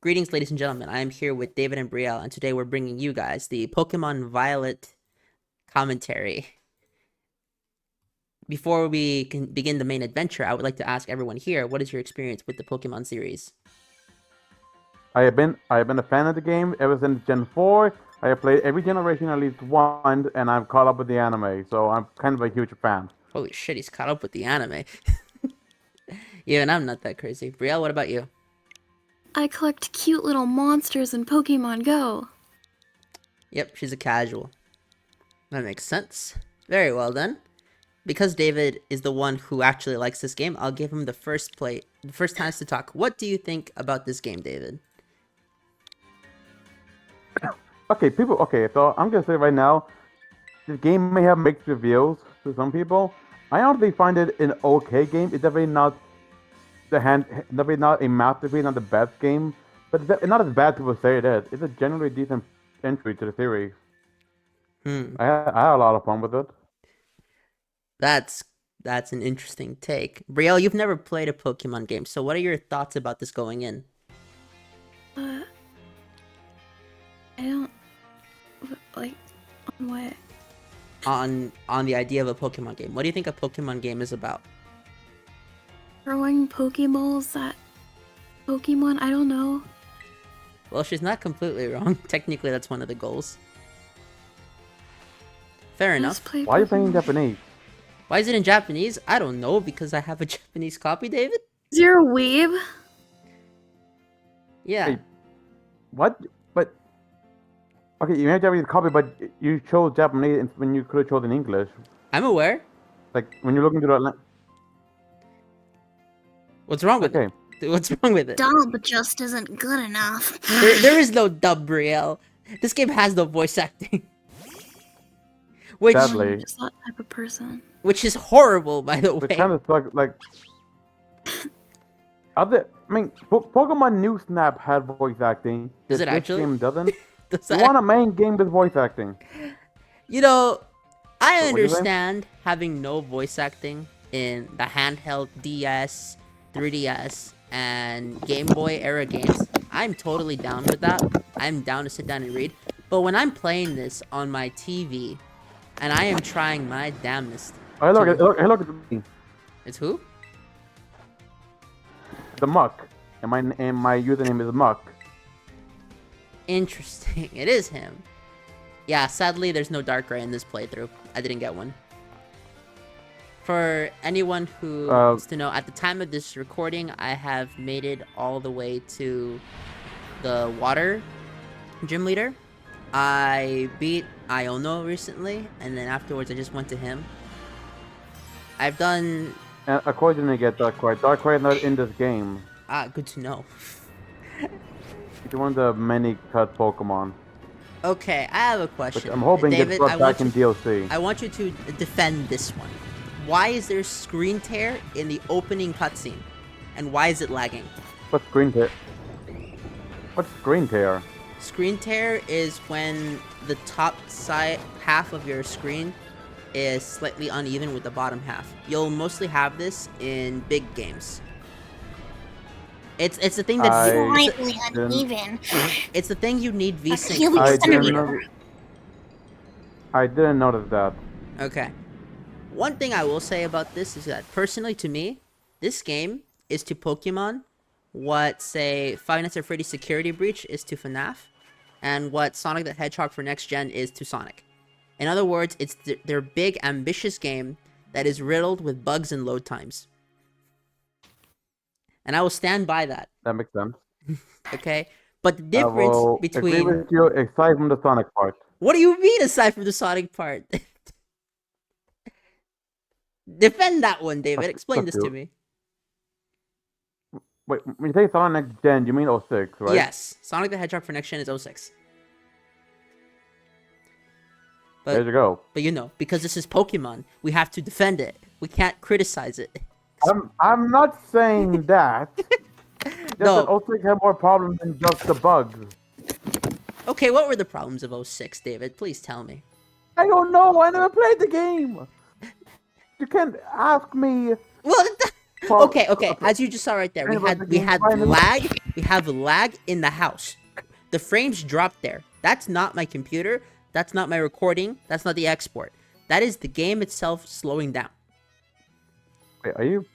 Greetings, ladies and gentlemen. I am here with David and Brielle, and today we're bringing you guys the Pokemon Violet commentary. Before we can begin the main adventure, I would like to ask everyone here, what is your experience with the Pokemon series? I have been a fan of the game ever since Gen 4. I have played every generation at least once, and I've caught up with the anime, so I'm kind of a huge fan. Holy shit, he's caught up with the anime. Even I'm not that crazy. Brielle, what about you? I collect cute little monsters in Pokemon Go. Yep, she's a casual. That makes sense. Very well then. Because David is the one who actually likes this game, I'll give him the first chance to talk. What do you think about this game, David? Okay, so I'm gonna say right now, this game may have mixed reviews to some people. I honestly find it an okay game. It's definitely not definitely not a masterpiece, not the best game, but it's not as bad as people say it is. It's a generally decent entry to the series. Hmm. I had a lot of fun with it. That's that's an interesting take. Brielle, you've never played a Pokemon game, so what are your thoughts about this going in? Uh, I don't like on what. On the idea of a Pokemon game. What do you think a Pokemon game is about? Throwing Pokeballs at Pokemon? I don't know. Well, she's not completely wrong. Technically, that's one of the goals. Fair Just enough. play Why are you saying Pokemon. Japanese? Why is it in Japanese? I don't know, because I have a Japanese copy, David? You're a weeb? Yeah. Hey, what? But okay, you have Japanese copy, but you chose Japanese when you could have chosen English. I'm aware. Like when you're looking to the What's wrong with it? okay, What's wrong with it? Dub just isn't good enough. There is no dub, Brielle. This game has no voice acting. Which sadly, Just that type of person. which is horrible, by the which way. kind of sucks. Like I mean, Pokemon New Snap had voice acting. Does it This actually? game doesn't. Does You that- want a main game with voice acting? You know, I What do you think? understand having no voice acting in the handheld DS, 3DS, and Game Boy era games. I'm totally down with that. I'm down to sit down and read. But when I'm playing this on my TV, and I am trying my damnedest, Oh, hey, look, to- look, hey, look at me, it's who? the Muck, and my username is Muck. Interesting. It is him. Yeah, sadly, there's no Darkrai in this playthrough. I didn't get one. For anyone who wants to know, at the time of this recording, I have made it all the way to the water gym leader. I beat Iono recently, and then afterwards I just went to him. I've done... And of course, you didn't get Darkrai. Darkrai is not in this game. good to know. It's one of the many cut Pokemon, Okay, I have a which question. I'm hoping gets David, brought back in DLC. I want you to defend this one. Why is there screen tear in the opening cutscene? And why is it lagging? What's screen tear? What's screen tear? Screen tear is when the top side half of your screen is slightly uneven with the bottom half. You'll mostly have this in big games. It's the thing that Slightly uneven. it's the thing you need VSync. Achilles I for. didn't centimeter. know. I didn't notice that. Okay. One thing I will say about this is that, personally to me, this game is to Pokemon what, say, Five Nights at Freddy's Security Breach is to FNAF, and what Sonic the Hedgehog for Next Gen is to Sonic. In other words, it's their big, ambitious game that is riddled with bugs and load times. And I will stand by that, That makes sense. okay? But the I difference will agree between... with you, aside from the Sonic part. What do you mean, aside from the Sonic part? Defend that one, David. Explain this to cute. me. Wait, when you say Sonic Next Gen, you mean '06, right? Yes, Sonic the Hedgehog for Next Gen is '06. There you go. But you know, because this is Pokemon, we have to defend it. We can't criticize it. I'm not saying that. Just No. that '06 had more problems than just the bugs. Okay, what were the problems of '06, David? Please tell me. I don't know. I never played the game. You can't ask me. Well, Okay, okay. As you just saw right there, we Anyway, the had game finally- lag. We have lag in the house. The frames dropped there. That's not my computer. That's not my recording. That's not the export. That is the game itself slowing down. Wait, are you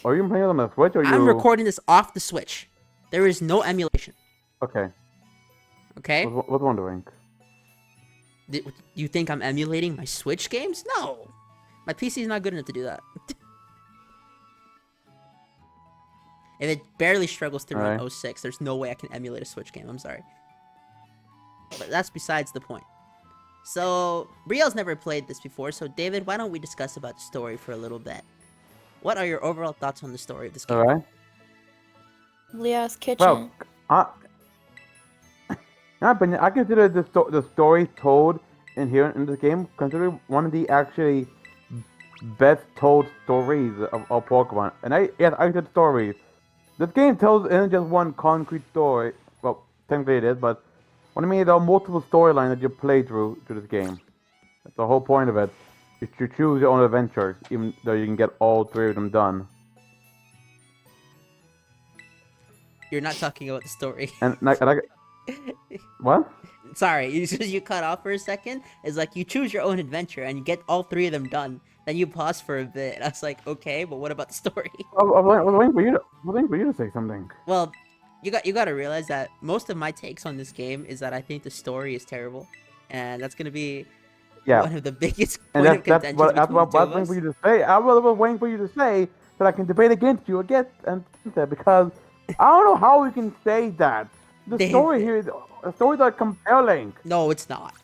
playing on the Switch or you? I'm recording this off the Switch. There is no emulation. Okay. Okay? Was wondering. Do you think I'm emulating my Switch games? No. My PC is not good enough to do that. If it barely struggles to run Alright. 06, there's no way I can emulate a Switch game. I'm sorry. But that's besides the point. So, Brielle's never played this before, so David, why don't we discuss about the story for a little bit? What are your overall thoughts on the story of this game? All right. Leah's kitchen. Well, I consider the story told in here in this game considered one of the actually best told stories of Pokemon. And I said stories. This game tells isn't just one concrete story. Well, technically it is, but what I mean, there are multiple storylines that you play through this game. That's the whole point of it. Is to choose your own adventures, even though you can get all 3 of them done. You're not talking about the story. What? Sorry, you cut off for a second. It's like you choose your own adventure and you get all 3 of them done. Then you pause for a bit. I was like, okay, but what about the story? I was waiting for you to say something. Well, you gotta realize that most of my takes on this game is that I think the story is terrible, and that's gonna be one of the biggest point of contention between the two what I was of waiting us. for you to say. I was waiting for you to say that I can debate against you again and that because I don't know how we can say that. The story here, the stories are compelling. No, it's not.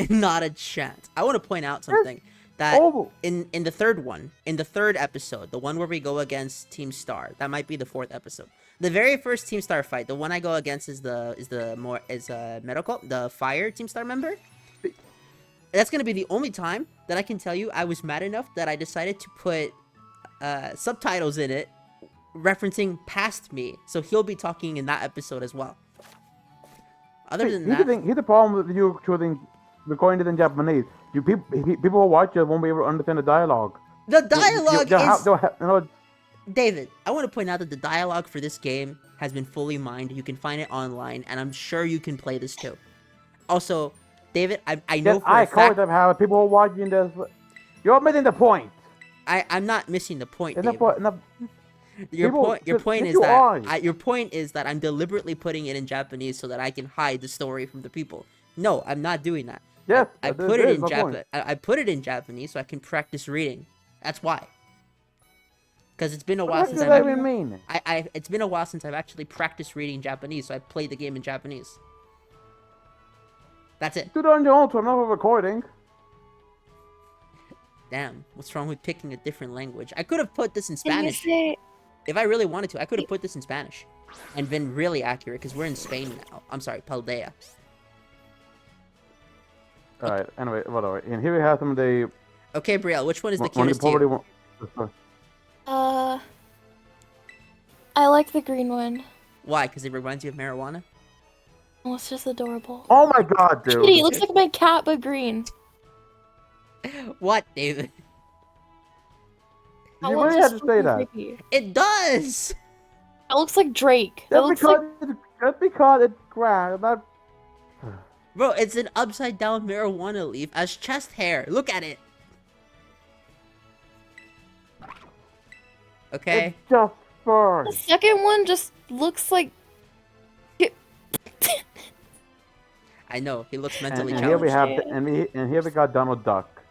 Not a chance. I want to point out something that in the third episode, the one where we go against Team Star, that might be the 4th episode. The very first Team Star fight, the one I go against is Medical, the Fire Team Star member. That's gonna be the only time that I can tell you I was mad enough that I decided to put subtitles in it referencing past me, so he'll be talking in that episode as well. Other than that, here's the problem with you choosing recording it in Japanese. People who watch it won't be able to understand the dialogue. The dialogue is. David, I want to point out that the dialogue for this game has been fully mined. You can find it online, and I'm sure you can play this too. Also, David, I know for a fact... how people are watching this. You're missing the point. I'm not missing the point, David. Your point is that I'm deliberately putting it in Japanese so that I can hide the story from the people. No, I'm not doing that. Yes, I put it in I put it in Japanese so I can practice reading. That's why. Because it's been a while since it's been a while since I've actually practiced reading Japanese, so I played the game in Japanese. That's it. Do it on your own, so I'm not recording. Damn, what's wrong with picking a different language? I could have put this in Spanish. If I really wanted to, I could have put this in Spanish. And been really accurate, because we're in Spain now. I'm sorry, Paldea. Alright, anyway, whatever. And here we have some of the... Okay, Brielle, which one is the cutest to you? I like the green one. Why? Because it reminds you of marijuana? Oh, it's just adorable. Oh my god, dude! Kitty, it looks like my cat, but green. What, David? You really had to say that. Creepy. It does! It looks like Drake. Just because it's grass, not... Bro, it's an upside down marijuana leaf as chest hair. Look at it. Okay. It's just fur. The second one just looks like... I know, he looks mentally and challenged. Here we got Donald Duck.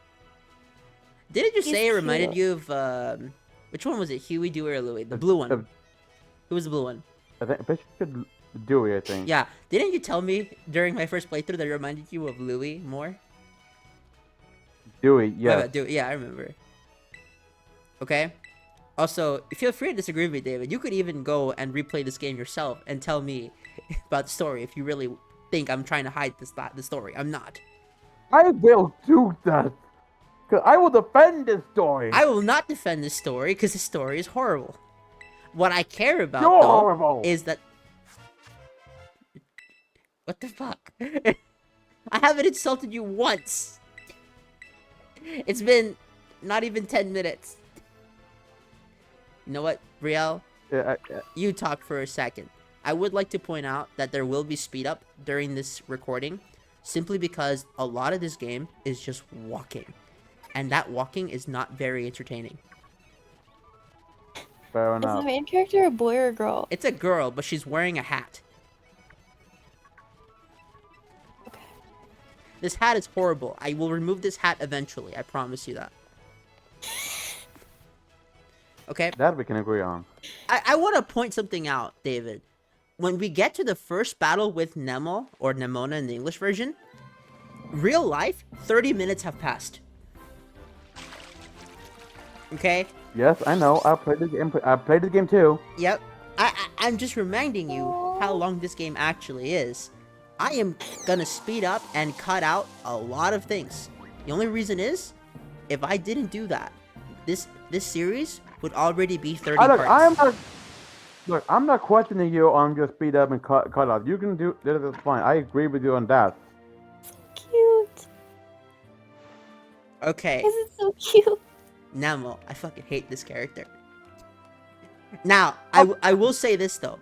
Didn't you He's say it reminded cute. you of, which one was it, Huey, Dewey, or Louie? The blue one. Who was the blue one? I think Dewey, I think. Yeah, didn't you tell me during my first playthrough that it reminded you of Louie more? Dewey, yeah. Dewey, yeah, I remember. Okay? Also, feel free to disagree with me, David. You could even go and replay this game yourself and tell me about the story if you really think I'm trying to hide the story. I'm not. I will do that. Because I will defend this story. I will not defend this story because the story is horrible. What I care about, You're though, horrible. is that... What the fuck? I haven't insulted you once. It's been not even 10 minutes. You know what, Brielle? You talk for a second. I would like to point out that there will be speed up during this recording, simply because a lot of this game is just walking, and that walking is not very entertaining. Fair Is the enough. main character a boy or a girl? It's a girl, but she's wearing a hat. Okay. This hat is horrible. I will remove this hat eventually. I promise you that. Okay? That we can agree on. I want to point something out, David. When we get to the first battle with Nemo, or Nemona in the English version, real life, 30 minutes have passed. Okay? Yes, I know. I played the game. I played the game too. Yep. I'm just reminding you how long this game actually is. I am gonna speed up and cut out a lot of things. The only reason is, if I didn't do that, this series would already be 30 parts. I'm not questioning you on your speed up and cut off. You can do that's fine. I agree with you on that. Cute. Okay. Is it so cute? Nemo. I fucking hate this character. Now, I will say this though.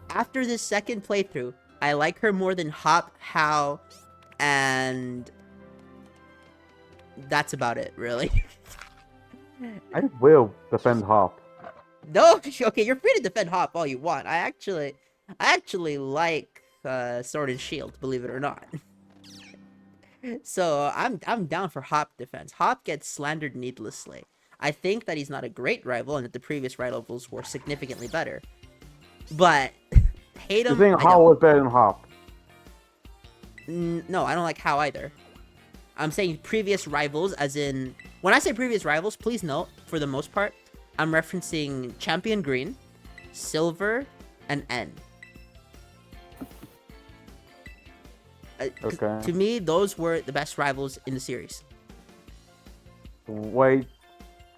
After this second playthrough, I like her more than Hop, How, and that's about it, really. I will defend Hop. No, okay, you're free to defend Hop all you want. I actually like Sword and Shield, believe it or not. So I'm down for Hop defense. Hop gets slandered needlessly. I think that he's not a great rival, and that the previous rivals were significantly better. But hate him. You're saying Hop was better than Hop. No, I don't like How either. I'm saying previous rivals, as in when I say previous rivals, please note for the most part, I'm referencing Champion Green, Silver, and N. Okay. To me, those were the best rivals in the series. Wait,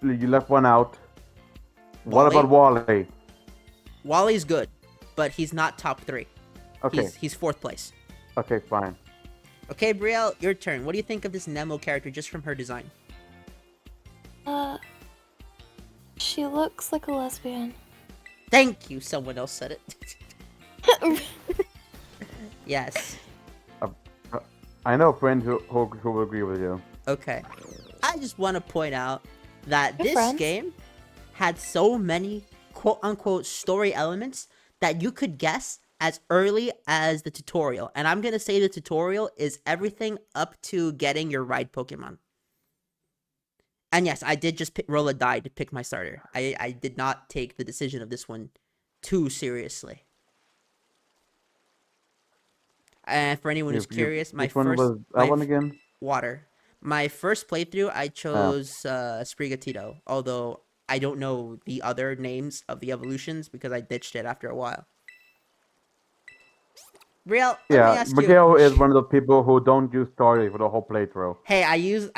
you left one out. What Wally? about Wally? Wally's good, but he's not top 3. Okay. He's 4th place. Okay, fine. Okay, Brielle, your turn. What do you think of this Nemo character just from her design? She looks like a lesbian. Thank you, someone else said it. Yes. I know friends who will agree with you. Okay. I just want to point out that We're this friends. game had so many quote-unquote story elements that you could guess as early as the tutorial. And I'm going to say the tutorial is everything up to getting your ride Pokemon. And yes, I did just roll a die to pick my starter. I did not take the decision of this one too seriously. And for anyone who's curious, my which one first was that one again? Water. My first playthrough, I chose Sprigatito, although I don't know the other names of the evolutions because I ditched it after a while. Real, let me ask you a Miguel is question. one of the people who don't use story for the whole playthrough. Hey, I use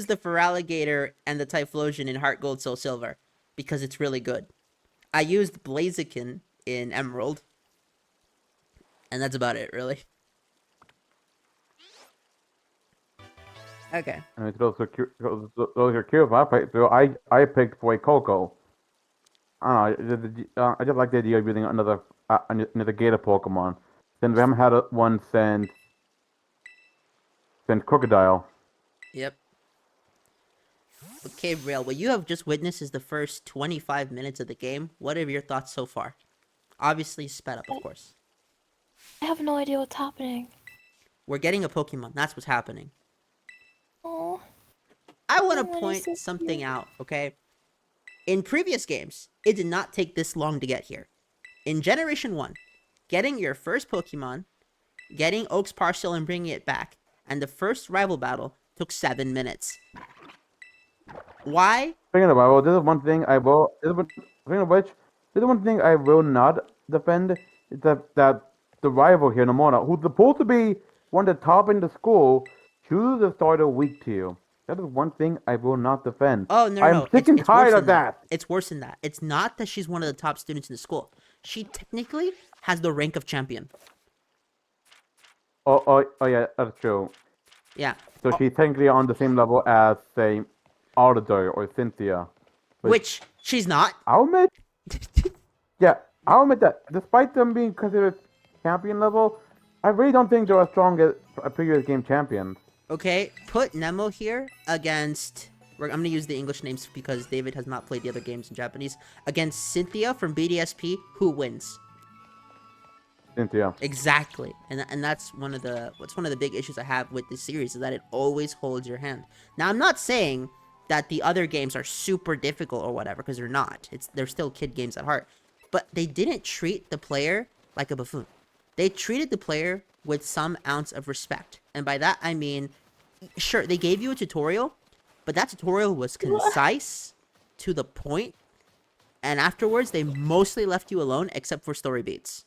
the Feraligatr and the Typhlosion in Heart Gold Soul Silver because it's really good. I used Blaziken in Emerald, and that's about it, really. Okay. And it's also those are curious. I playthrough. I picked Boy Coco. I don't know. I just like the idea of using another Gator Pokemon. Since we haven't had one since Crocodile. Yep. Okay, Braille, what you have just witnessed is the first 25 minutes of the game. What are your thoughts so far? Obviously, sped up, of course. I have no idea what's happening. We're getting a Pokemon. That's what's happening. Oh. I want to Oh, that is point so something cute. out, okay? In previous games, it did not take this long to get here. In Generation 1, getting your first Pokemon, getting Oak's Parcel and bringing it back, and the first rival battle took 7 minutes. Why? Speaking of rival, this is one thing I will. Speaking of which, this is one thing I will not defend. Is that the rival here, Nomona, who's supposed to be one of the top in the school, chooses to start a week to you. That is one thing I will not defend. Oh, no, I'm no. sick and it's tired worse of than that. It's worse than that. It's not that she's one of the top students in the school. She technically has the rank of champion. Oh yeah, that's true. Yeah. So she's technically on the same level as, say, Alder or Cynthia. Which she's not. I'll admit, Yeah, I'll admit that. Despite them being considered champion level, I really don't think they're as strong as a previous game champions. Okay, put Nemo here against. I'm gonna use the English names because David has not played the other games in Japanese. Against Cynthia from BDSP, who wins? Cynthia. Exactly, and that's one of the big issues I have with this series is that it always holds your hand. Now I'm not saying that the other games are super difficult or whatever because they're not. They're still kid games at heart, but they didn't treat the player like a buffoon. They treated the player with some ounce of respect, and by that I mean, sure they gave you a tutorial, but that tutorial was concise, to the point, and afterwards they mostly left you alone except for story beats.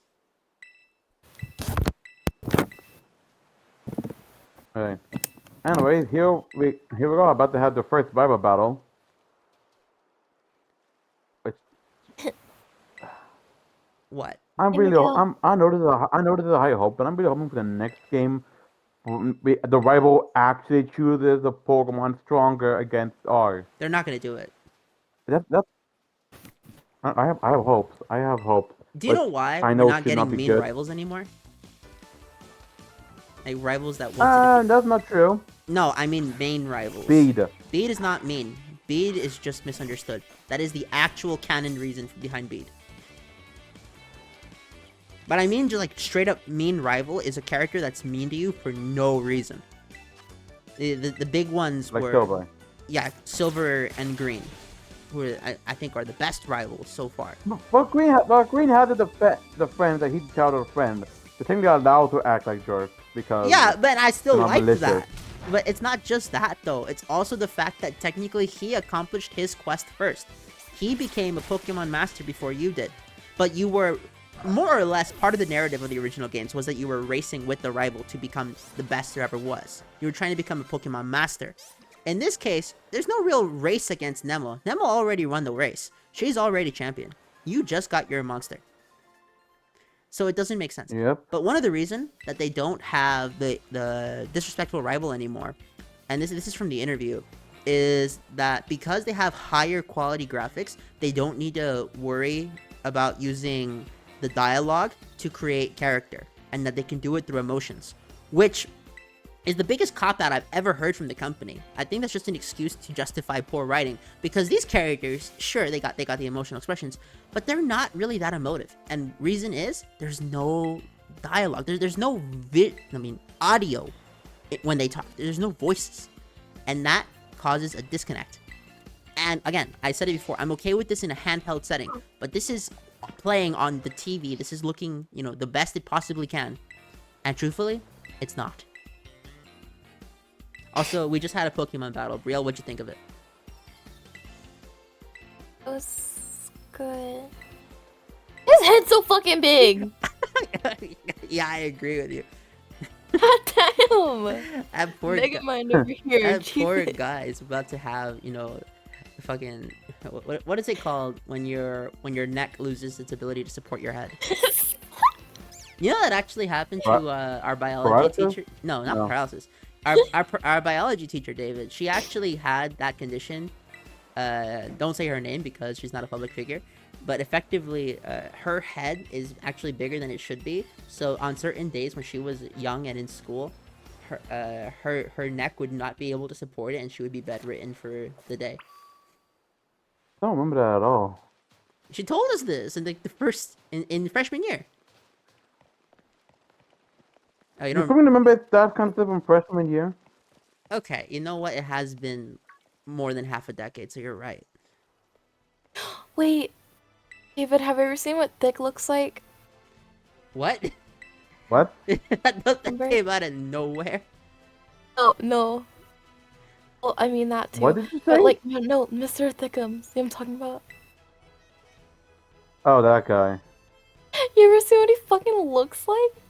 Right. Anyways, here we go, about to have the first Bible battle. Which What? I'm Here we really, go. I know this is a high hope, but I'm really hoping for the next game, the rival actually chooses a Pokemon stronger against ours. They're not gonna do it. That's I have hopes. I have hopes, Do you which know why I we're know not should not getting be mean good. rivals anymore? Like rivals that want to defeat. That's not true. No, I mean main rivals. Speed. Bead is not mean. Bead is just misunderstood. That is the actual canon reason behind Bead. But I mean, just like straight up mean rival is a character that's mean to you for no reason. The big ones Like were Silver. yeah, Silver and Green, who I think are the best rivals so far. But Green had to defend the friend that he shouted a friend. The thing they are allowed to act like jerks because Yeah, but I still they're not liked malicious. that. But it's not just that though. It's also the fact that technically he accomplished his quest first. He became a Pokemon master before you did. But you were more or less part of the narrative of the original games was that you were racing with the rival to become the best there ever was. You were trying to become a Pokemon master. In this case, there's no real race against Nemo. Nemo already won the race. She's already champion. You just got your monster. So it doesn't make sense. Yep. But one of the reason that they don't have the disrespectful rival anymore, and this is from the interview, is that because they have higher quality graphics, they don't need to worry about using the dialogue to create character, and that they can do it through emotions, which is the biggest cop-out I've ever heard from the company. I think that's just an excuse to justify poor writing, because these characters, sure, they got the emotional expressions, but they're not really that emotive. And reason is, there's no dialogue. There's no audio when they talk. There's no voices. And that causes a disconnect. And again, I said it before, I'm okay with this in a handheld setting, but this is playing on the TV. This is looking, the best it possibly can. And truthfully, it's not. Also, we just had a Pokemon battle. Brielle, what'd you think of it? It was good. His head's so fucking big. Yeah, I agree with you. God damn. That poor Mega guy, mind over here. that poor Jesus. guy is about to have, fucking what is it called when your neck loses its ability to support your head? You know that actually happened to our biology Paralysis? teacher. No, not No. paralysis. Our biology teacher, David. She actually had that condition. Don't say her name because she's not a public figure. But effectively, her head is actually bigger than it should be. So on certain days when she was young and in school, her neck would not be able to support it, and she would be bedridden for the day. I don't remember that at all. She told us this in the first in freshman year. Oh, you You don't. couldn't remember that concept from freshman year? Okay, you know what? It has been more than half a decade, so you're right. Wait, David, have you ever seen what thick looks like? What? What? that Remember? came out of nowhere. Oh, no. Well, I mean that too. What did you say? But like, no, Mr. Thickum. See what I'm talking about? Oh, that guy. You ever see what he fucking looks like?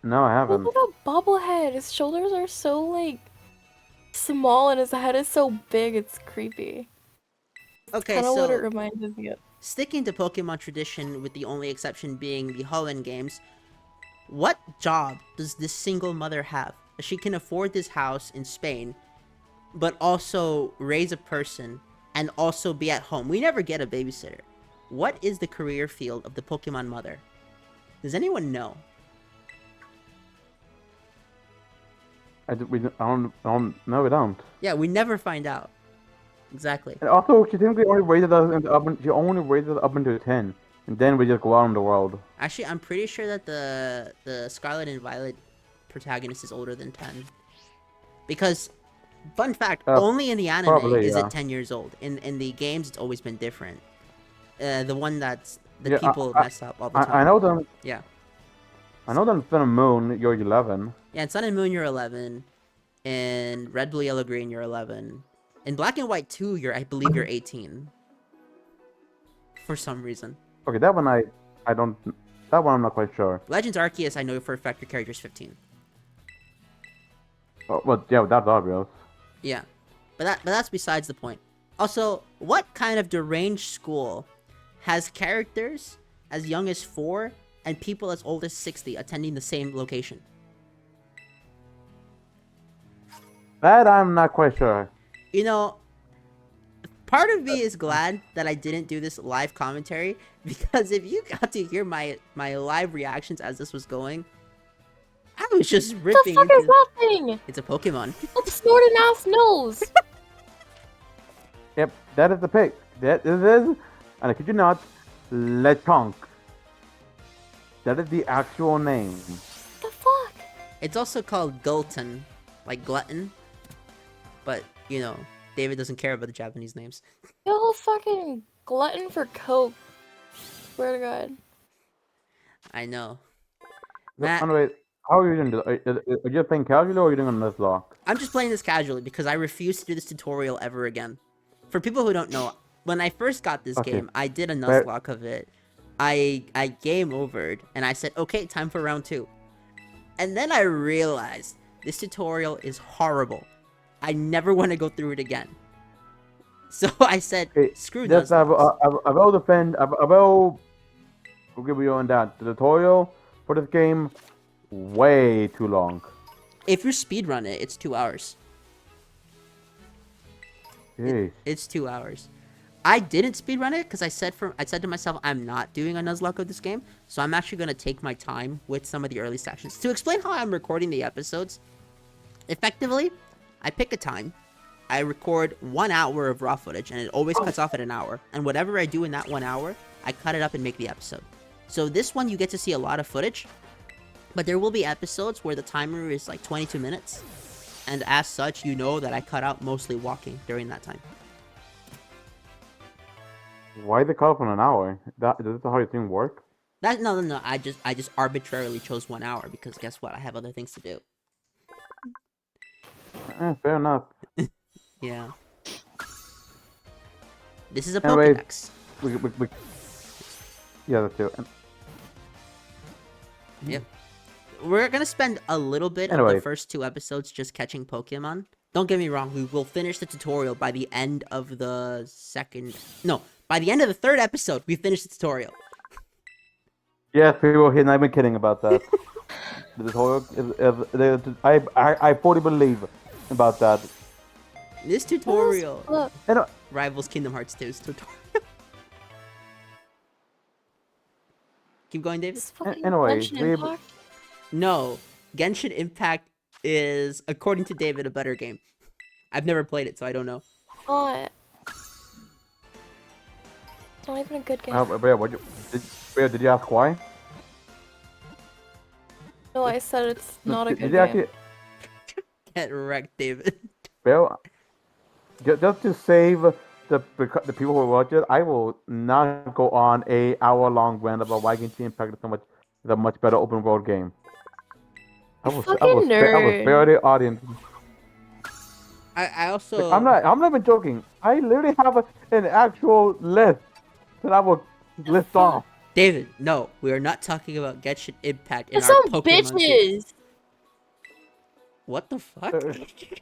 No, I haven't. Look at that bobblehead. His shoulders are so, like, small and his head is so big, it's creepy. Okay, Kind of what it so reminded me of. sticking to Pokemon tradition, with the only exception being the Hoenn games, what job does this single mother have? She can afford this house in Spain, but also raise a person and also be at home. We never get a babysitter. What is the career field of the Pokemon Mother? Does anyone know? I don't. No, we don't. Yeah, we never find out. Exactly. And also, she technically only rated us she only rated us up into 10, and then we just go out in the world. Actually, I'm pretty sure that the Scarlet and Violet protagonist is older than 10. Because, fun fact, only in the anime probably, is yeah. it 10 years old. In the games, it's always been different. The one that's the Yeah, people mess up all the time. I know them. Yeah. I know that in Sun and Moon, you're 11. Yeah, in Sun and Moon, you're 11. In Red, Blue, Yellow, Green, you're 11. In Black and White 2, I believe you're 18. For some reason. Okay, that one I don't. That one I'm not quite sure. Legends Arceus, I know for a fact your character's 15. Oh, well, yeah, that's obvious. Yeah, but that's besides the point. Also, what kind of deranged school has characters as young as 4 and people as old as 60 attending the same location? That I'm not quite sure. You know, part of me is glad that I didn't do this live commentary, because if you got to hear my live reactions as this was going, I was just What ripping the fuck into... is that thing? It's a Pokemon. What the snorted ass nose? Yep, that is the pick. That is, and I kid you not, Lechonk. That is the actual name. What the fuck? It's also called Gulton, like glutton. But, you know, David doesn't care about the Japanese names. Yo, fucking glutton for Coke. Swear to God. I know. No, Matt, anyway, how are you doing? Are you just playing casually or are you doing a Nuzlocke? I'm just playing this casually because I refuse to do this tutorial ever again. For people who don't know, when I first got this Okay. game, I did a Nuzlocke of it. I game overed, and I said, okay, time for round 2. And then I realized this tutorial is horrible. I never want to go through it again. So I said, Okay, screw just I Nuzlocke. will defend. I will give you on that. The tutorial for this game way too long. If you speedrun it, it's 2 hours. Jeez. It's 2 hours. I didn't speedrun it because I said to myself, I'm not doing a Nuzlocke of this game, so I'm actually gonna take my time with some of the early sections. To explain how I'm recording the episodes, effectively, I pick a time, I record 1 hour of raw footage, and it always cuts off at an hour. And whatever I do in that 1 hour, I cut it up and make the episode. So this one, you get to see a lot of footage, but there will be episodes where the timer is like 22 minutes, and as such, you know that I cut out mostly walking during that time. Why they cut off in an hour? Is this how your thing work? No. I just arbitrarily chose 1 hour because guess what? I have other things to do. Fair enough. Yeah. This is a Anyways, Pokédex. we yeah, that's it. Yep. We're gonna spend a little bit of Anyway. the first 2 episodes just catching Pokemon. Don't get me wrong, we will finish the tutorial by the end of the second... No, by the end of the 3rd episode, we finish the tutorial. Yes, people here, and I've been kidding about that. The tutorial I fully believe about that. This tutorial Look, And rivals Kingdom Hearts 2's tutorial. Keep going, David. this fucking anyway, Genshin we- Impact. No, Genshin Impact is, according to David, a better game. I've never played it, so I don't know. Not. It's not even a good game. Did you ask why? No, I said it's not a Did good you game. actually? Get wrecked, David. Well, just to save the people who watch it, I will not go on a hour-long rant about why Genshin Impact is a much better open world game. I will Fucking nerd. spare the audience. I also... I'm not even joking. I literally have an actual list that I will list off. David, no, we are not talking about Genshin Impact in There's our some Pokemon series. bitches. What the fuck?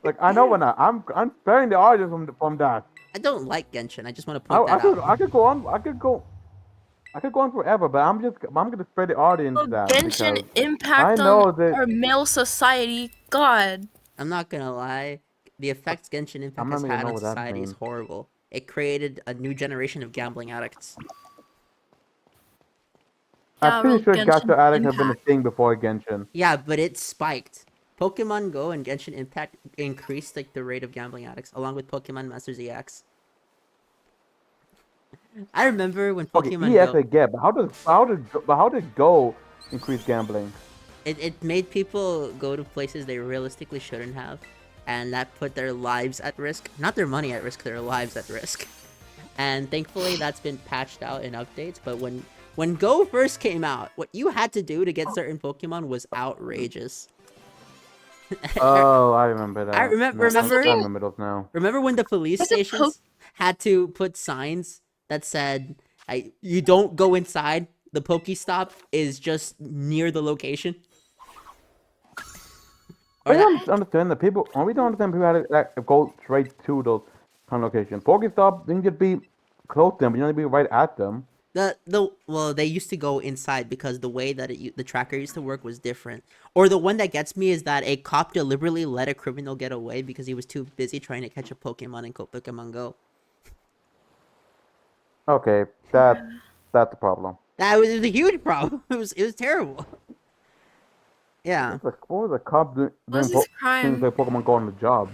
Like I know when I'm sparing the audience from that. I don't like Genshin. I just want to point that out. I could go on. I could go on forever, but I'm gonna spare the audience Look, that Genshin because Impact I know on that- our male society. God. I'm not gonna lie. The effects Genshin Impact I'm has not even had know on what that society is means. horrible. It created a new generation of gambling addicts. I'm pretty sure Genshin Gacha Addict have been a Impact. thing before Genshin. Yeah, but it spiked. Pokemon Go and Genshin Impact increased like the rate of gambling addicts, along with Pokemon Masters EX. I remember when Okay, Pokemon EX Go, I get, but how did Go increase gambling? it made people go to places they realistically shouldn't have, and that put their lives at risk. Not their money at risk, their lives at risk. And thankfully, that's been patched out in updates. But when Go first came out, what you had to do to get certain Pokemon was outrageous. Oh, I remember that. I remember. No, Remember. I remember those now. Remember when the police Was it stations had to put signs that said, "You don't go inside. The Pokestop is just near the location." Or I that, don't understand that people. We don't understand people had to like, go straight to those kind of locations. Pokestop, then you'd be close to them, but you don't be right at them. well, they used to go inside because the way that the tracker used to work was different. Or the one that gets me is that a cop deliberately let a criminal get away because he was too busy trying to catch a Pokemon in Pokemon Go. Okay, that's a problem. It was a huge problem. It was terrible. Yeah. What was the cop doing What's things his crime? like Pokemon Go on the job?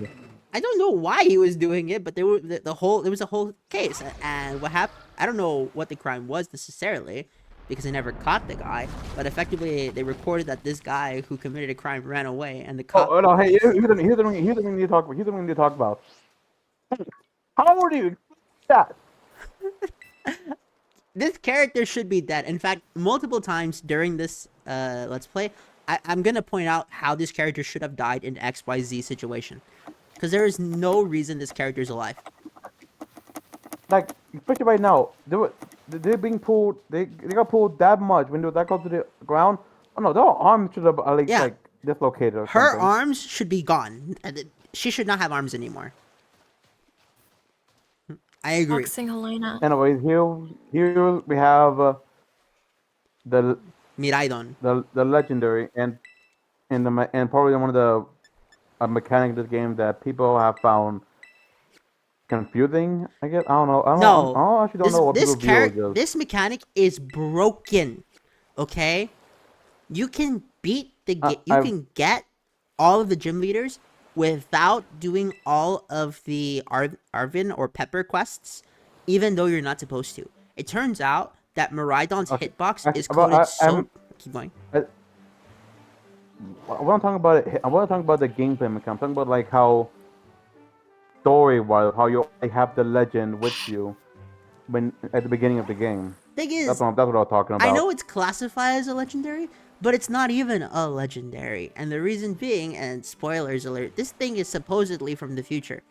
I don't know why he was doing it, but there was a whole case, and what happened? I don't know what the crime was necessarily, because they never caught the guy. But effectively, they reported that this guy who committed a crime ran away, and the cop. Oh no! Hey, here's the thing you need to talk about. Here's the thing you need to talk about. How would you that? This character should be dead. In fact, multiple times during this let's play, I'm gonna point out how this character should have died in XYZ situation, because there is no reason this character is alive. Like, especially right now, they're being pulled. They got pulled that much when they were that close to the ground. Oh no, their arms should have Yeah. like dislocated or Her something. arms should be gone. She should not have arms anymore. I agree. Boxing Helena. Anyways, here we have the Miraidon. the legendary and probably one of the mechanics of this game that people have found confusing. I guess I don't know. No, I actually don't know what this people's view is. this mechanic is broken. Okay, you can beat the you I've- can get all of the gym leaders without doing all of the Arvin or Pepper quests, even though you're not supposed to. It turns out that Miraidon's Okay, hitbox is well, coded so. Keep going. I want to talk about it. I want to talk about the gameplay mechanic. I'm talking about like how story-wise, how you have the legend with you when at the beginning of the game. Thing is, That's what I was talking about. I know it's classified as a legendary, but it's not even a legendary. And the reason being, and spoilers alert, this thing is supposedly from the future.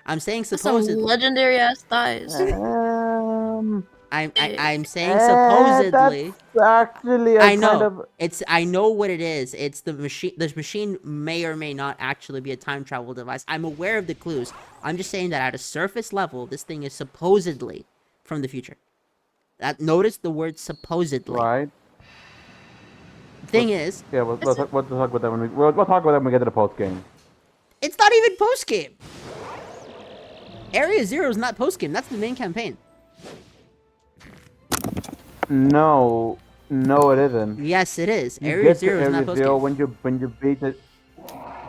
I'm saying Some supposedly. legendary ass thighs. I'm saying supposedly. That's actually I know. kind of. I know what it is. It's the machine. The machine may or may not actually be a time travel device. I'm aware of the clues. I'm just saying that at a surface level, this thing is supposedly from the future. Notice the word supposedly. Right. Thing is, Yeah, we'll talk about that we'll talk about that when we get to the post game. it's not even post game. Area Zero is not post game. That's the main campaign. No, it isn't. Yes, it is. You Area get to Zero is not Area post Zero game. when you beat it.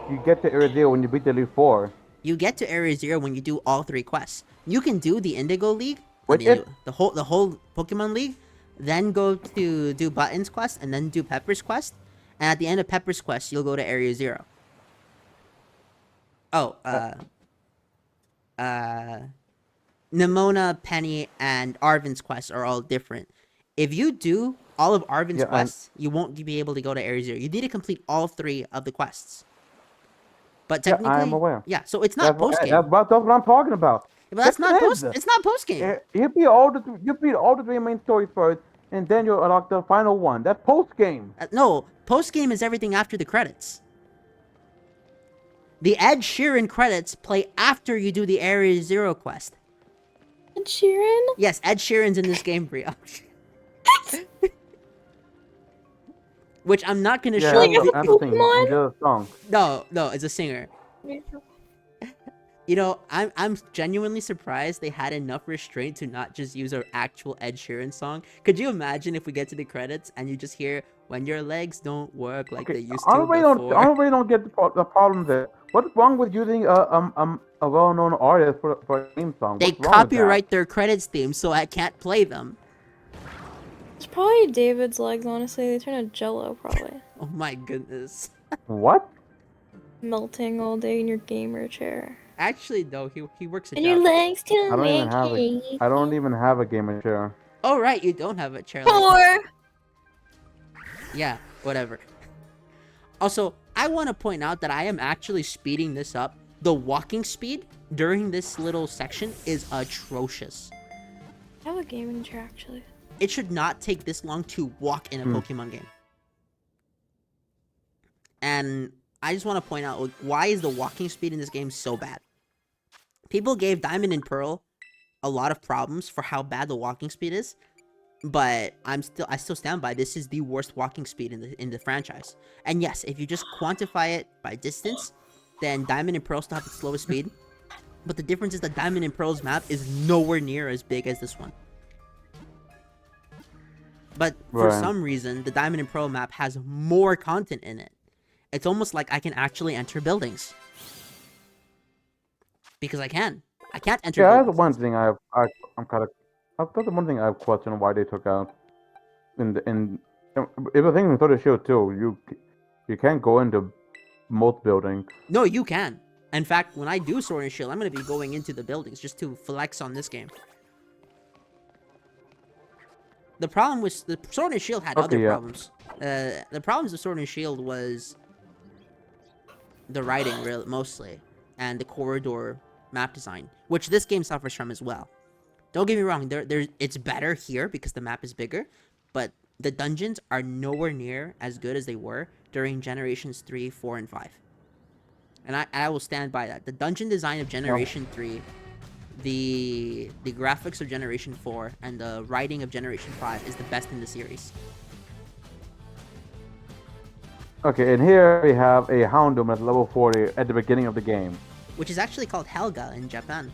You get to Area Zero when you beat the Elite Four. You get to Area Zero when you do all 3 quests. You can do the Indigo League, What the whole Pokemon League, then go to do Button's quest, and then do Pepper's quest. And at the end of Pepper's quest, you'll go to Area Zero. Oh, Nimona, Penny, and Arvin's quests are all different. If you do all of Arvin's Yeah, quests, you won't be able to go to Area Zero. You need to complete all 3 of the quests. But Yeah, technically, I am aware. Yeah, so it's not post game. That's what I'm talking about. But that's not it post. is. It's not post game. You beat all the 3 main stories first, and then you unlock the final one. That's post game. No, post game is everything after the credits. The Ed Sheeran credits play after you do the Area Zero quest. Ed Sheeran? Yes, Ed Sheeran's in this game, Bria. Which I'm not gonna Yeah, show Like you. a I'm just saying, Pokemon? just a song. No, it's a singer. You know, I'm genuinely surprised they had enough restraint to not just use our actual Ed Sheeran song. Could you imagine if we get to the credits and you just hear "When your legs don't work like Okay, they used I to really don't. I before"? really don't get the problem there. What's wrong with using a well-known artist for a theme song? They What's wrong with that? copyright their credits theme, so I can't play them. It's probably David's legs, honestly. They turn to jello, probably. Oh my goodness. What? Melting all day in your gamer chair. Actually, though, he works a And your job. legs I to don't even make have a. I don't even have a gaming chair. Oh right, you don't have a chair. Like Four! yeah, whatever. Also, I want to point out that I am actually speeding this up. The walking speed during this little section is atrocious. I have a gaming chair, actually. It should not take this long to walk in a Pokemon game. And I just want to point out, like, why is the walking speed in this game so bad? People gave Diamond and Pearl a lot of problems for how bad the walking speed is, but I still stand by this is the worst walking speed in the franchise. And yes, if you just quantify it by distance, then Diamond and Pearl still have the slowest speed. But the difference is that Diamond and Pearl's map is nowhere near as big as this one. But for Right. some reason, the Diamond and Pearl map has more content in it. It's almost like I can actually enter buildings. Because I can. I can't enter Yeah, that's buildings. one thing I'm kind of. That's the one thing I've questioned why they took out. If I think in Sword and Shield too, you can't go into most buildings. No, you can. In fact, when I do Sword and Shield, I'm going to be going into the buildings just to flex on this game. The problem with the Sword and Shield had other Okay, yeah. problems. The problems of Sword and Shield was the writing, mostly, and the corridor map design, which this game suffers from as well. Don't get me wrong, it's better here because the map is bigger, but the dungeons are nowhere near as good as they were during Generations 3, 4, and 5. And I will stand by that. The dungeon design of Generation 3, the graphics of Generation 4, and the writing of Generation 5 is the best in the series. Okay, and here we have a Houndoom at level 40 at the beginning of the game. Which is actually called Helga in Japan.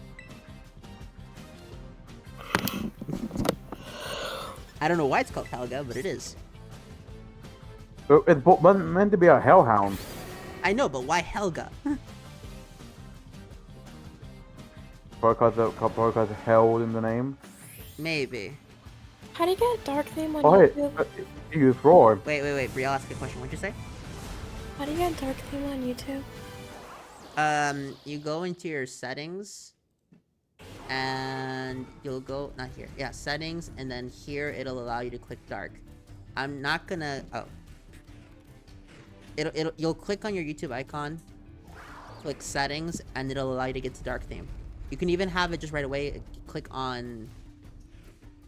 I don't know why it's called Helga, but it is. It's meant to be a Hellhound. I know, but why Helga? Because of hell in the name. Maybe. How do you get a dark theme on Oh, hey, YouTube? you use Roar. Wait, Brielle, ask a question. What'd you say? How do you get a dark theme on YouTube? You go into your settings, and you'll go, not here, yeah, settings, and then here it'll allow you to click dark. I'm not gonna, oh. You'll click on your YouTube icon, click settings, and it'll allow you to get to dark theme. You can even have it just right away, click on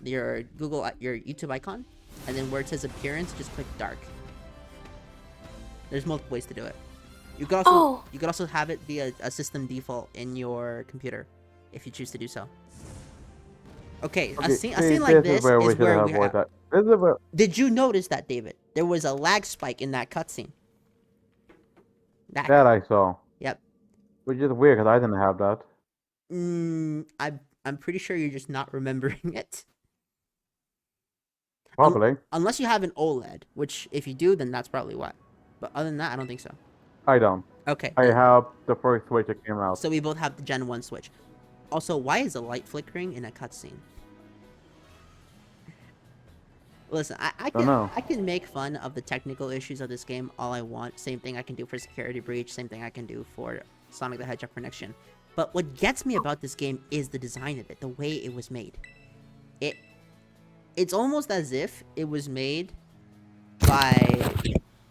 your your YouTube icon, and then where it says appearance, just click dark. There's multiple ways to do it. You could also have it be a system default in your computer, if you choose to do so. Okay, a scene like this is where we have. that. This is where. Did you notice that, David? There was a lag spike in that cutscene. That I saw. Yep. Which is weird because I didn't have that. I'm pretty sure you're just not remembering it. Probably. Unless you have an OLED, which if you do, then that's probably why. But other than that, I don't think so. I don't. Okay. I have the first Switch that came out. So we both have the Gen 1 Switch. Also, why is the light flickering in a cutscene? Listen, I can make fun of the technical issues of this game all I want. Same thing I can do for Security Breach. Same thing I can do for Sonic the Hedgehog for Next Gen. But what gets me about this game is the design of it, the way it was made. It's almost as if it was made by...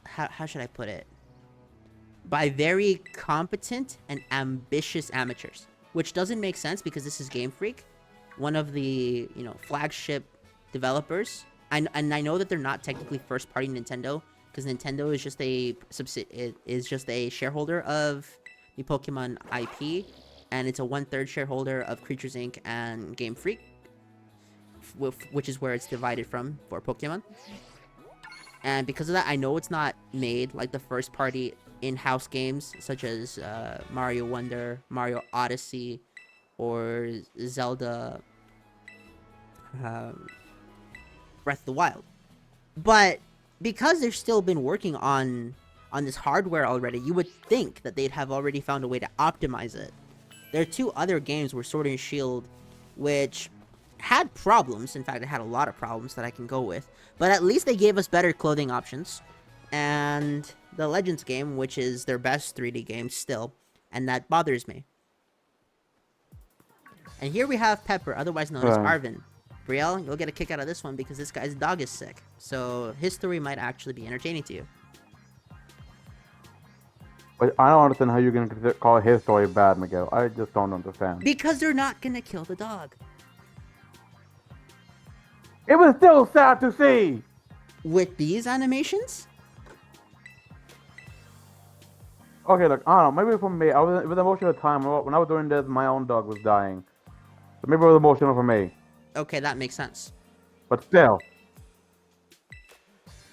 How should I put it? By very competent and ambitious amateurs. Which doesn't make sense because this is Game Freak, one of the, flagship developers. And I know that they're not technically first-party Nintendo, because Nintendo is just a shareholder of the Pokemon IP, and it's a 1/3 shareholder of Creatures Inc. and Game Freak, which is where it's divided from for Pokemon. And because of that, I know it's not made like the first-party in-house games such as Mario Wonder, Mario Odyssey, or Zelda Breath of the Wild. But because they've still been working on this hardware already, you would think that they'd have already found a way to optimize it. There are two other games were Sword and Shield, which had problems. In fact, it had a lot of problems that I can go with. But at least they gave us better clothing options. And the Legends game, which is their best 3D game still, and that bothers me. And here we have Pepper, otherwise known as Right. Arvin. Brielle, you'll get a kick out of this one because this guy's dog is sick. So his story might actually be entertaining to you. But I don't understand how you're gonna call his story bad, Miguel. I just don't understand. Because they're not gonna kill the dog. It was still sad to see. With these animations? Okay, look, I don't know. Maybe for me, I was it was emotional time when I was doing this. My own dog was dying, so maybe it was emotional for me. Okay, that makes sense. But still,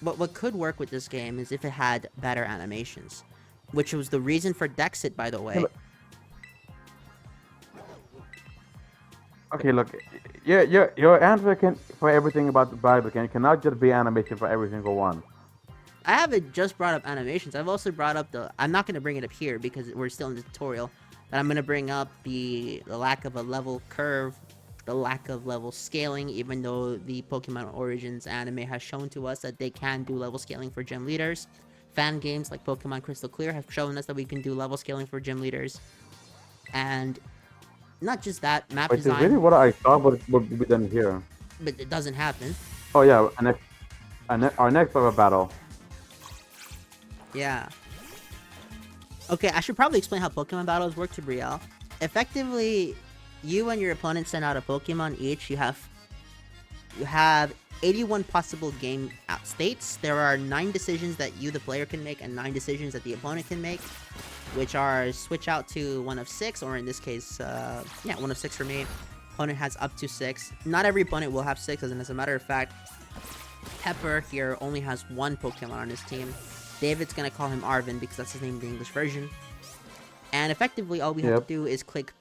But what could work with this game is if it had better animations. Which was the reason for Dexit, by the way. okay, look, your answer for everything about the Bible cannot just be animation for every single one. I haven't just brought up animations. I've also brought up I'm not going to bring it up here because we're still in the tutorial. But I'm going to bring up the lack of a level curve, the lack of level scaling, even though the Pokemon Origins anime has shown to us that they can do level scaling for gym leaders. Fan games like Pokemon Crystal Clear have shown us that we can do level scaling for gym leaders. And not just that, map Which is design, really what I thought would be done here. but it doesn't happen. Oh yeah, our next ever battle. Yeah. Okay, I should probably explain how Pokemon battles work to Brielle. Effectively, you and your opponent send out a Pokemon each. You have 81 possible game out states. There are 9 decisions that you, the player, can make, and 9 decisions that the opponent can make, which are switch out to one of 6, or in this case, one of 6 for me. Opponent has up to 6. Not every opponent will have 6, as a matter of fact, Pepper here only has 1 Pokemon on his team. David's gonna call him Arvin because that's his name in the English version. And effectively, all we have to do is click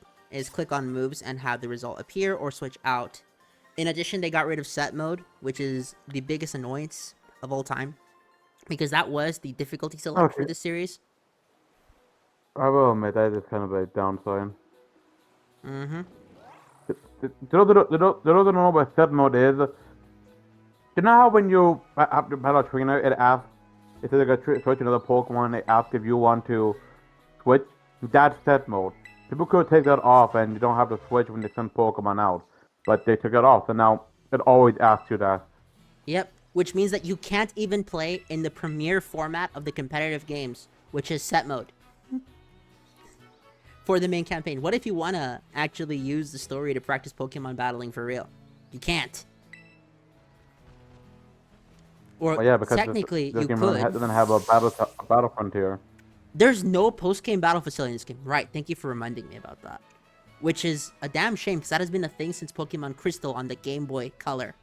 on moves and have the result appear or switch out. In addition, they got rid of set mode, which is the biggest annoyance of all time, because that was the difficulty select for Okay. this series. I will admit that is kind of a downside. Mm-hmm. Those who don't know what set mode is, you know how when you have to battle a trainer, it asks, it says like switch another Pokemon, it asks if you want to switch? That's set mode. People could take that off and you don't have to switch when they send Pokemon out. But they took it off, so now it always asks you that. Yep, which means that you can't even play in the premier format of the competitive games, which is set mode. For the main campaign. What if you want to actually use the story to practice Pokemon battling for real? You can't. Or Well, yeah, because technically, this you game could. doesn't have a battle frontier. There's no post-game battle facility in this game. Right, thank you for reminding me about that. Which is a damn shame, because that has been a thing since Pokemon Crystal on the Game Boy Color.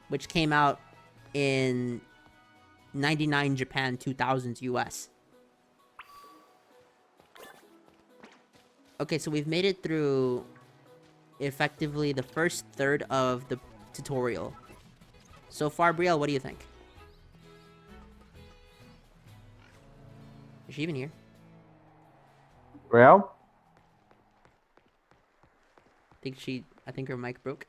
Which came out in 99 Japan, 2000s US. Okay, so we've made it through effectively the first third of the tutorial. So far, Brielle, what do you think? Is she even here? Well, I think her mic broke.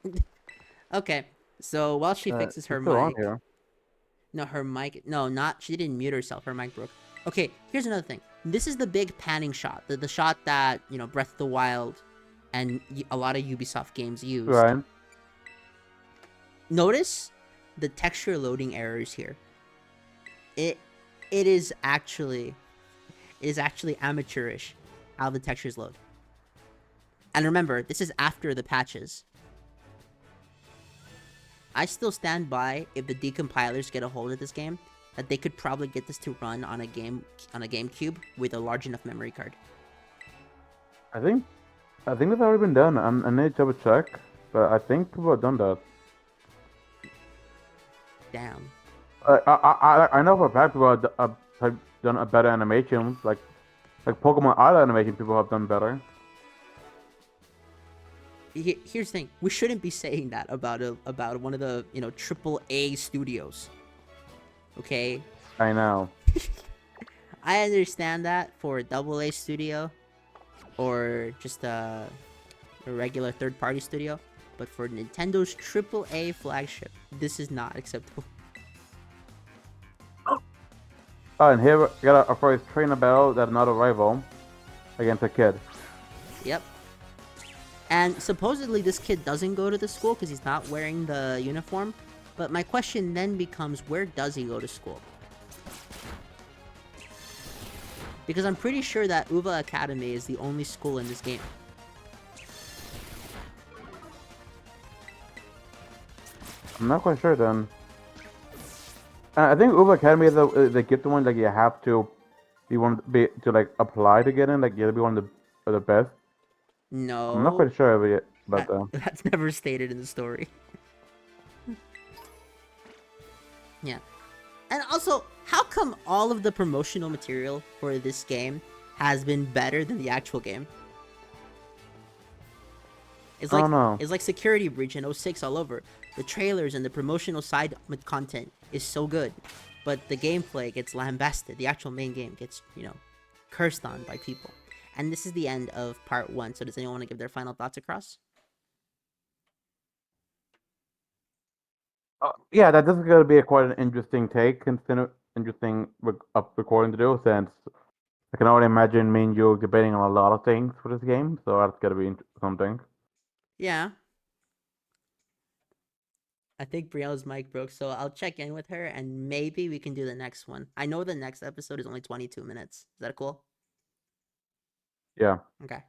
Okay, so while she fixes her it's still on mic... here. No, her mic... No, she didn't mute herself. Her mic broke. Okay, here's another thing. This is the big panning shot. The shot that, Breath of the Wild and a lot of Ubisoft games used. Right. Notice the texture loading errors here. It is actually amateurish how the textures load. And remember, this is after the patches. I still stand by, if the decompilers get a hold of this game, that they could probably get this to run on a GameCube with a large enough memory card. I think that's already been done. I need to double check, but I think people have done that. Damn. I know for a fact people have done a better animations, like Pokemon Island animation. People have done better. Here's the thing: we shouldn't be saying that about one of the triple A studios. Okay, I know. I understand that for a double A studio, or just a regular third party studio, but for Nintendo's triple A flagship, this is not acceptable. Oh, and here we got our first trainer battle that's not a rival against a kid. Yep. And supposedly this kid doesn't go to the school because he's not wearing the uniform. But my question then becomes, where does he go to school? Because I'm pretty sure that Uva Academy is the only school in this game. I'm not quite sure then. I think Uber Academy is the gift one. Like you have to like apply to get in. Like you have to be one of the best. No. I'm not quite sure about that. That's never stated in the story. Yeah. And also, how come all of the promotional material for this game has been better than the actual game? It's I like don't know. it's like Security Breach and 06 all over. The trailers and the promotional side content is so good, but the gameplay gets lambasted. The actual main game gets, cursed on by people. And this is the end of part 1. So does anyone want to give their final thoughts across? Yeah, that is going to be quite an interesting take, interesting recording to do, since I can already imagine me and you debating on a lot of things for this game. So that's going to be something. Yeah. I think Brielle's mic broke, so I'll check in with her and maybe we can do the next one. I know the next episode is only 22 minutes. Is that cool? Yeah. Okay.